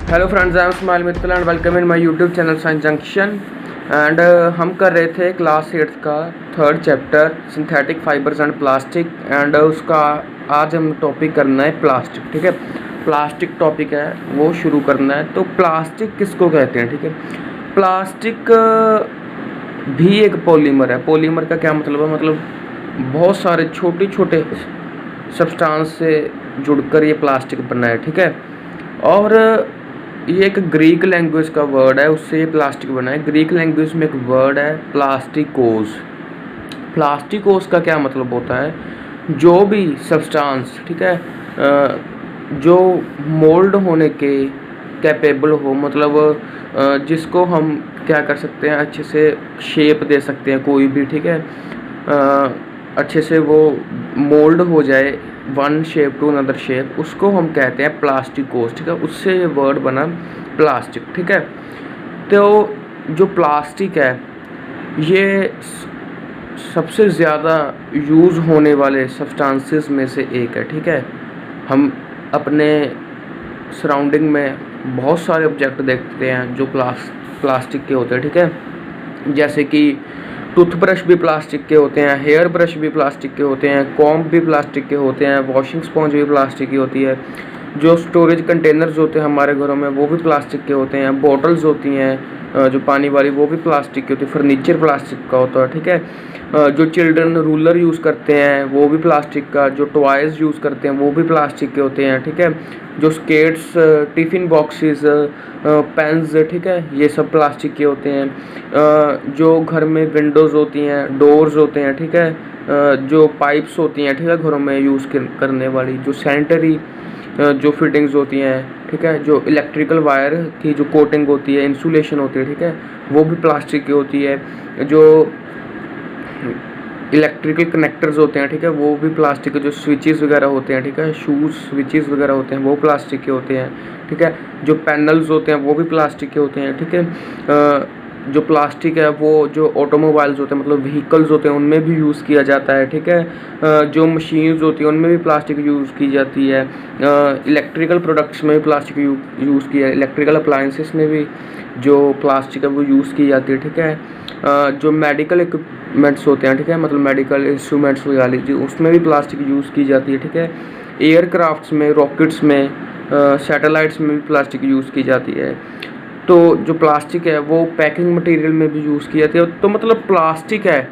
Hello friends, I am smile Mittal and welcome in my YouTube channel science junction. And हम कर रहे थे class 8 का third chapter synthetic fibres and plastic. And उसका आज हम टॉपिक करना है प्लास्टिक। ठीक है, प्लास्टिक टॉपिक है वो शुरू करना है। तो प्लास्टिक किसको कहते हैं? ठीक है, प्लास्टिक भी एक पॉलीमर है। पॉलीमर का क्या मतलब है? मतलब बहुत सारे छोटे छोटे सब्सटेंस से जुड़कर ये प्लास्टिक बना है। ठीक है, और ये एक ग्रीक लैंग्वेज का वर्ड है, उससे ये प्लास्टिक बना है। ग्रीक लैंग्वेज में एक वर्ड है प्लास्टिकोस। प्लास्टिकोस का क्या मतलब होता है? जो भी सब्सटेंस, ठीक है, जो मोल्ड होने के कैपेबल हो, मतलब जिसको हम क्या कर सकते हैं, अच्छे से शेप दे सकते हैं कोई भी। ठीक है, अच्छे से वो मोल्ड हो जाए one shape to another shape, उसको हम कहते हैं प्लास्टिकोस। ठीक है, उससे ये वर्ड बना प्लास्टिक। ठीक है, तो जो प्लास्टिक है ये सबसे ज़्यादा यूज़ होने वाले सब्सटेंसेस में से एक है। ठीक है, हम अपने सराउंडिंग में बहुत सारे ऑब्जेक्ट देखते हैं जो प्लास्टिक के होते हैं। ठीक है, जैसे कि टूथब्रश भी प्लास्टिक के होते हैं, हेयर ब्रश भी प्लास्टिक के होते हैं, कॉम्ब भी प्लास्टिक के होते हैं, वॉशिंग स्पॉन्ज भी प्लास्टिक की होती है, जो स्टोरेज कंटेनर्स होते हैं हमारे घरों में वो भी प्लास्टिक के होते हैं, बॉटल्स होती हैं जो पानी वाली वो भी प्लास्टिक की होती है, फर्नीचर प्लास्टिक का होता है। ठीक है, जो चिल्ड्रन रूलर यूज़ करते हैं वो भी प्लास्टिक का, जो टॉयज़ यूज़ करते हैं वो भी प्लास्टिक के होते हैं। ठीक है, जो स्केट्स, टिफ़िन बॉक्सेस, पेन्स, ठीक है, ये सब प्लास्टिक के होते हैं। जो घर में विंडोज़ होती हैं, डोर्स होते हैं, ठीक है, जो पाइप्स होती हैं, ठीक है, घरों में यूज़ करने वाली, जो सैनिटरी जो फिटिंग्स होती हैं, ठीक है, जो इलेक्ट्रिकल वायर की जो कोटिंग होती है, इंसुलेशन होती है, ठीक है, वो भी प्लास्टिक की होती है। जो इलेक्ट्रिकल कनेक्टर्स होते हैं, ठीक है, वो भी प्लास्टिक के, जो स्विचेस वगैरह होते हैं, ठीक है, शूज़ स्विचेस वगैरह होते हैं वो प्लास्टिक के होते हैं। ठीक है, जो पैनल्स होते हैं वो भी प्लास्टिक के होते हैं। ठीक है, जो प्लास्टिक है वो जो ऑटोमोबाइल्स होते हैं, मतलब व्हीकल्स होते हैं, उनमें भी यूज़ किया जाता है। ठीक है, जो मशीन्स होती हैं उनमें भी प्लास्टिक यूज़ की जाती है। इलेक्ट्रिकल प्रोडक्ट्स में भी प्लास्टिक यूज़ किया है। इलेक्ट्रिकल अप्लायंसेस में भी जो प्लास्टिक है वो यूज़ की जाती है। ठीक है, जो मेडिकल इक्विपमेंट्स होते हैं, ठीक है, मतलब मेडिकल इंस्ट्रूमेंट्स लगा लीजिए, उसमें भी प्लास्टिक यूज़ की जाती है। ठीक है, एयरक्राफ्ट्स में, रॉकेट्स में, सैटेलाइट्स में भी प्लास्टिक यूज़ की जाती है। तो जो प्लास्टिक है वो पैकिंग मटेरियल में भी यूज़ की जाती है। तो मतलब प्लास्टिक है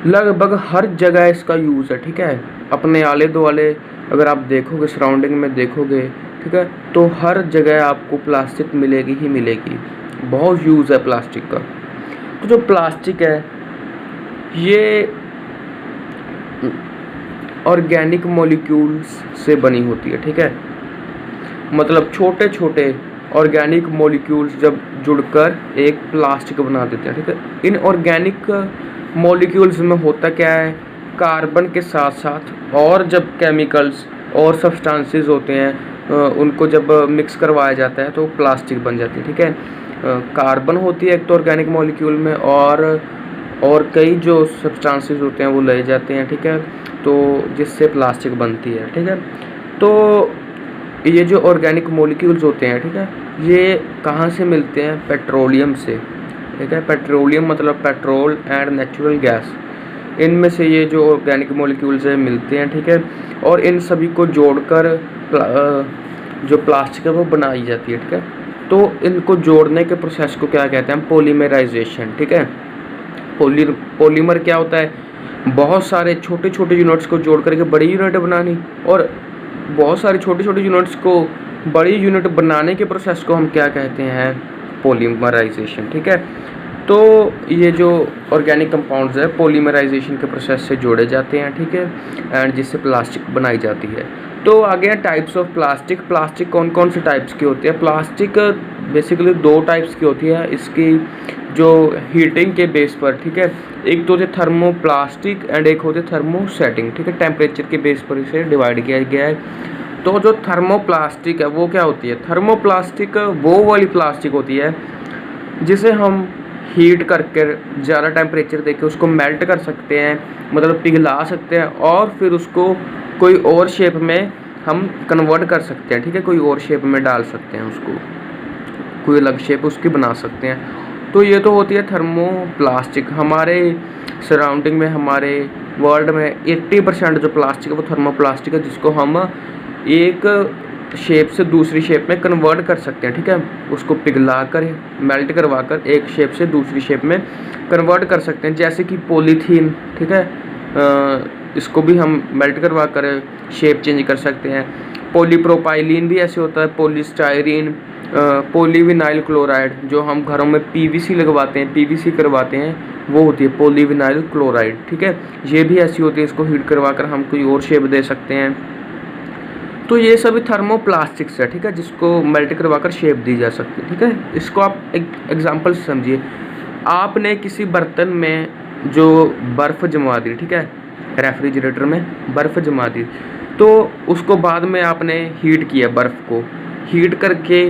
लगभग हर जगह इसका यूज़ है। ठीक है, अपने आले दुआले अगर आप देखोगे, सराउंडिंग में देखोगे, ठीक है, तो हर जगह आपको प्लास्टिक मिलेगी ही मिलेगी। बहुत यूज़ है प्लास्टिक का। तो जो प्लास्टिक है ये ऑर्गेनिक मॉलिक्यूल्स से बनी होती है। ठीक है, मतलब छोटे छोटे ऑर्गेनिक मॉलिक्यूल्स जब जुड़कर एक प्लास्टिक बना देते हैं। ठीक है, इन ऑर्गेनिक मॉलिक्यूल्स में होता क्या है, कार्बन के साथ साथ और जब केमिकल्स और सब्सटेंसेस होते हैं उनको जब मिक्स करवाया जाता है तो प्लास्टिक बन जाती है। ठीक है, कार्बन होती है एक तो ऑर्गेनिक मॉलिक्यूल में, और कई जो सब्सटेंसेस होते हैं वो ले जाते हैं। ठीक है, तो जिससे प्लास्टिक बनती है। ठीक है, तो ये जो ऑर्गेनिक मॉलिक्यूल्स होते हैं, ठीक है, ये कहाँ से मिलते हैं? पेट्रोलियम से। ठीक है, पेट्रोलियम मतलब पेट्रोल एंड नेचुरल गैस, इनमें से ये जो ऑर्गेनिक मॉलिक्यूल्स है मिलते हैं। ठीक है, और इन सभी को जोड़कर जो प्लास्टिक है वो बनाई जाती है। ठीक है, तो इनको जोड़ने के प्रोसेस को क्या कहते हैं? पॉलीमराइजेशन। ठीक है, पॉलीमर क्या होता है? बहुत सारे छोटे छोटे यूनिट्स को जोड़ करके बड़ी यूनिट बनानी, और बहुत सारे छोटे छोटे यूनिट्स को बड़ी यूनिट बनाने के प्रोसेस को हम क्या कहते हैं? पॉलीमराइजेशन। ठीक है, तो ये जो ऑर्गेनिक कंपाउंड्स है पॉलीमराइजेशन के प्रोसेस से जोड़े जाते हैं। ठीक है, एंड जिससे प्लास्टिक बनाई जाती है। तो आगे टाइप्स ऑफ प्लास्टिक। प्लास्टिक कौन कौन से टाइप्स की होती है? प्लास्टिक बेसिकली दो टाइप्स की होती है इसकी जो हीटिंग के बेस पर। ठीक है, एक तो होते थर्मोप्लास्टिक एंड एक होते थर्मोसेटिंग। ठीक है, टेम्परेचर के बेस पर इसे डिवाइड किया गया है। तो जो थर्मोप्लास्टिक है वो क्या होती है? थर्मोप्लास्टिक वो वाली प्लास्टिक होती है जिसे हम हीट करके ज़्यादा टेम्परेचर देके उसको मेल्ट कर सकते हैं, मतलब पिघला सकते हैं, और फिर उसको कोई और शेप में हम कन्वर्ट कर सकते हैं, ठीक है, कोई और शेप में डाल सकते हैं उसको, कोई अलग शेप उसकी बना सकते हैं। तो ये तो होती है थर्मोप्लास्टिक। हमारे सराउंडिंग में, हमारे वर्ल्ड में 80% जो प्लास्टिक है वो थर्मोप्लास्टिक है, जिसको हम एक शेप से दूसरी शेप में कन्वर्ट कर सकते हैं, ठीक है, उसको पिघला कर, मेल्ट करवा कर एक शेप से दूसरी शेप में कन्वर्ट कर सकते हैं। जैसे कि पॉलीथीन, ठीक है, इसको भी हम मेल्ट करवा कर शेप चेंज कर सकते हैं। पॉलीप्रोपाइलीन भी ऐसे होता है, पॉलीस्टायरीन, पॉलीविनाइल क्लोराइड, जो हम घरों में पीवीसी लगवाते हैं, पीवीसी करवाते हैं, वो होती है पॉलीविनाइल क्लोराइड, ठीक है, ये भी ऐसी होती है। इसको हीट करवा कर हम कोई और शेप दे सकते हैं। तो ये सभी थर्मोप्लास्टिक्स है, ठीक है, जिसको मेल्ट करवा कर शेप दी जा सकती है, ठीक है। इसको आप एक एग्जांपल से समझिए। आपने किसी बर्तन में जो बर्फ़ जमा दी, ठीक है, रेफ्रिजरेटर में बर्फ़ जमा दी, तो उसको बाद में आपने हीट किया, बर्फ़ को हीट करके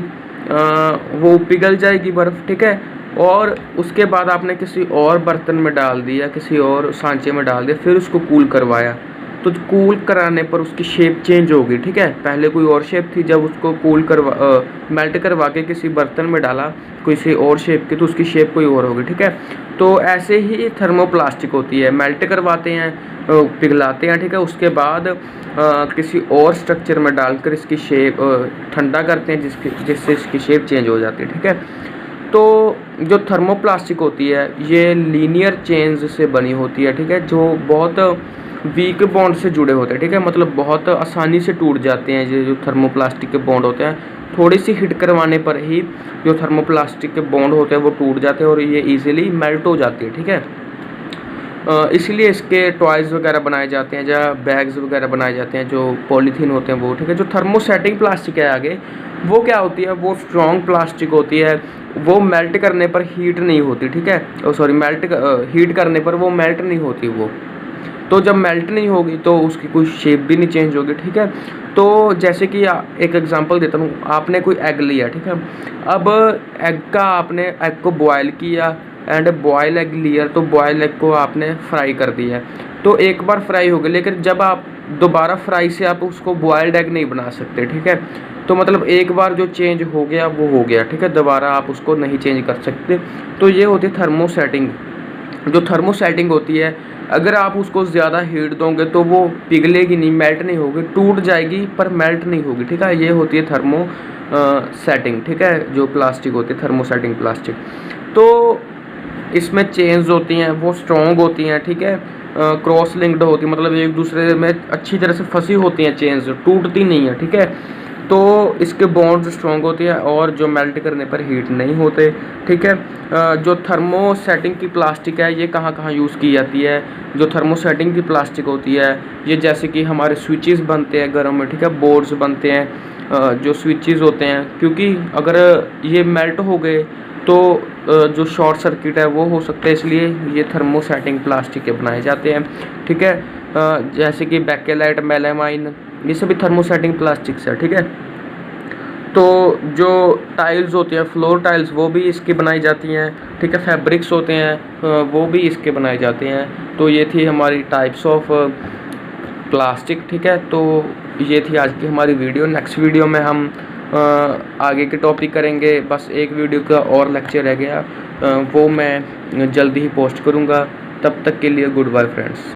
वो पिघल जाएगी बर्फ़, ठीक है, और उसके बाद आपने किसी और बर्तन में डाल दिया, किसी और सांचे में डाल दिया, फिर उसको कूल करवाया, तो कूल कराने पर उसकी शेप चेंज होगी, ठीक है। पहले कोई और शेप थी, जब उसको मेल्ट करवा के किसी बर्तन में डाला किसी और शेप की, तो उसकी शेप कोई और होगी, ठीक है। तो ऐसे ही थर्मोप्लास्टिक होती है, मेल्ट करवाते हैं, पिघलाते हैं, ठीक है, उसके बाद किसी और स्ट्रक्चर में डालकर इसकी शेप ठंडा करते हैं, जिससे इसकी शेप चेंज हो जाती है, ठीक है। तो जो थर्मोप्लास्टिक होती है ये लीनियर चेन्स से बनी होती है, ठीक है, जो बहुत वीक बॉन्ड से जुड़े होते हैं, ठीक है, मतलब बहुत आसानी से टूट जाते हैं। ये जो थर्मोप्लास्टिक के बॉन्ड होते हैं, थोड़ी सी हिट करवाने पर ही जो थर्मोप्लास्टिक के बॉन्ड होते हैं वो टूट जाते हैं और ये इजीली मेल्ट हो जाती है, ठीक है। इसलिए इसके टॉयज़ वगैरह बनाए जाते हैं या बैग्स वगैरह बनाए जाते हैं जो पॉलीथीन होते हैं वो, ठीक है। जो थर्मोसेटिंग प्लास्टिक है आगे, वो क्या होती है, वो स्ट्रॉन्ग प्लास्टिक होती है, वो मेल्ट करने पर हीट नहीं होती, ठीक है, हीट करने पर वो मेल्ट नहीं होती वो। तो जब मेल्ट नहीं होगी तो उसकी कोई शेप भी नहीं चेंज होगी, ठीक है। तो जैसे कि एक एग्जांपल देता हूँ, आपने कोई एग लिया, ठीक है, अब एग को बॉयल किया एंड बॉयल एग लिया, तो बॉयल एग को आपने फ्राई कर दिया, तो एक बार फ्राई हो गया, लेकिन जब आप दोबारा फ्राई से आप उसको बॉयल्ड एग नहीं बना सकते, ठीक है। तो मतलब एक बार जो चेंज हो गया वो हो गया, ठीक है, दोबारा आप उसको नहीं चेंज कर सकते। तो ये होती है थर्मोसेटिंग। जो थर्मोसेटिंग होती है, अगर आप उसको ज़्यादा हीट दोगे तो वो पिघलेगी नहीं, मेल्ट नहीं होगी, टूट जाएगी पर मेल्ट नहीं होगी, ठीक है। ये होती है थर्मो सेटिंग, ठीक है, जो प्लास्टिक होती है थर्मोसेटिंग प्लास्टिक। तो इसमें चेन्स होती हैं, वो स्ट्रॉन्ग होती हैं, ठीक है, क्रॉस लिंक्ड होती है, मतलब एक दूसरे में अच्छी तरह से फंसी होती हैं, चेन्स टूटती नहीं है, ठीक है। तो इसके बॉन्ड्स स्ट्रॉन्ग होते हैं और जो मेल्ट करने पर हीट नहीं होते, ठीक है। जो थर्मोसेटिंग की प्लास्टिक है ये कहाँ कहाँ यूज़ की जाती है। जो थर्मोसेटिंग की प्लास्टिक होती है ये जैसे कि हमारे स्विचेस बनते हैं घरों में, ठीक है, बोर्ड्स बनते हैं, जो स्विचेस होते हैं, क्योंकि अगर ये मेल्ट हो गए तो जो शॉर्ट सर्किट है वो हो सकता है, इसलिए ये थर्मोसेटिंग प्लास्टिक के बनाए जाते हैं, ठीक है। जैसे कि बैकेलाइट, मेलामाइन, ये सभी थर्मोसेटिंग प्लास्टिक्स है, ठीक है। तो जो टाइल्स होते हैं, फ्लोर टाइल्स, वो भी इसकी बनाई जाती हैं, ठीक है। फैब्रिक्स होते हैं वो भी इसके बनाए जाते हैं। तो ये थी हमारी टाइप्स ऑफ प्लास्टिक, ठीक है। तो ये थी आज की हमारी वीडियो। नेक्स्ट वीडियो में हम आगे के टॉपिक करेंगे। बस एक वीडियो का और लेक्चर रह गया, वो मैं जल्दी ही पोस्ट करूँगा। तब तक के लिए गुड बाय फ्रेंड्स।